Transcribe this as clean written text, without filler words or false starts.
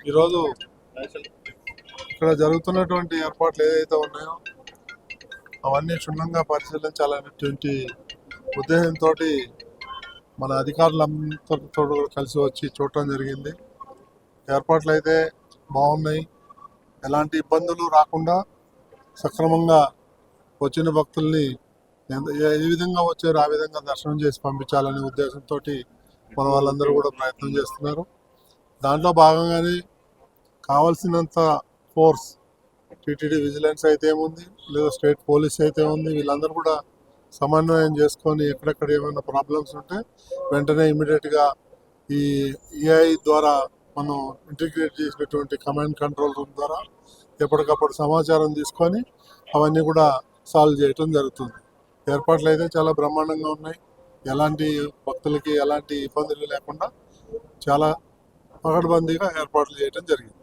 ఈరోజు ఇక్కడ జరుగుతున్నటువంటి ఏర్పాట్లు ఏదైతే ఉన్నాయో అవన్నీ క్షుణ్ణంగా పరిశీలించాలనేటువంటి ఉద్దేశంతో మన అధికారులందరితో కలిసి వచ్చి చూడటం జరిగింది. ఏర్పాట్లు అయితే బాగున్నాయి. ఎలాంటి ఇబ్బందులు రాకుండా సక్రమంగా వచ్చిన భక్తుల్ని ఏ విధంగా వచ్చారో ఆ విధంగా దర్శనం చేసి పంపించాలనే ఉద్దేశంతో మన వాళ్ళందరూ కూడా ప్రయత్నం చేస్తున్నారు. దాంట్లో భాగంగానే కావాల్సినంత ఫోర్స్ టీటీడీ విజిలెన్స్ అయితే ఏముంది, లేదా స్టేట్ పోలీస్ అయితే ఉంది, వీళ్ళందరూ కూడా సమన్వయం చేసుకొని ఎక్కడెక్కడ ఏమైనా ప్రాబ్లమ్స్ ఉంటే వెంటనే ఇమీడియట్గా ఈ ఏఐ ద్వారా మనం ఇంటిగ్రేట్ చేసినటువంటి కమాండ్ కంట్రోల్ రూమ్ ద్వారా ఎప్పటికప్పుడు సమాచారం తీసుకొని అవన్నీ కూడా సాల్వ్ చేయటం జరుగుతుంది. ఏర్పాట్లు అయితే చాలా బ్రహ్మాండంగా ఉన్నాయి. ఎలాంటి భక్తులకి ఎలాంటి ఇబ్బందులు లేకుండా చాలా పకడ్బందీగా ఏర్పాట్లు చేయటం జరిగింది.